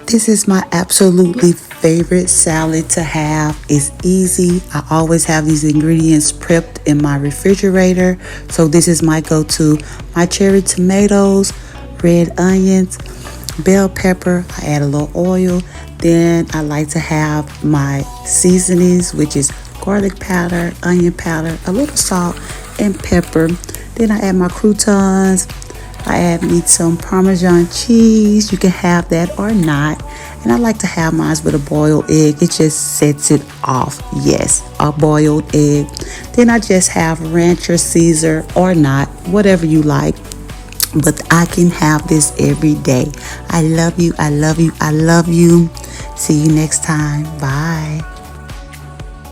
This is my absolutely favorite salad to have. It's easy. I always have these ingredients prepped in my refrigerator. So this is my go-to. My cherry tomatoes, red onions, bell pepper. I add a little oil. Then I like to have my seasonings, which is garlic powder, onion powder, a little salt, and pepper. Then I add my croutons. I add me some Parmesan cheese. You can have that or not. And I like to have mine with a boiled egg. It just sets it off. Yes, a boiled egg. Then I just have ranch or Caesar or not, whatever you like. But I can have this every day. I love you. I love you. I love you. See you next time. Bye.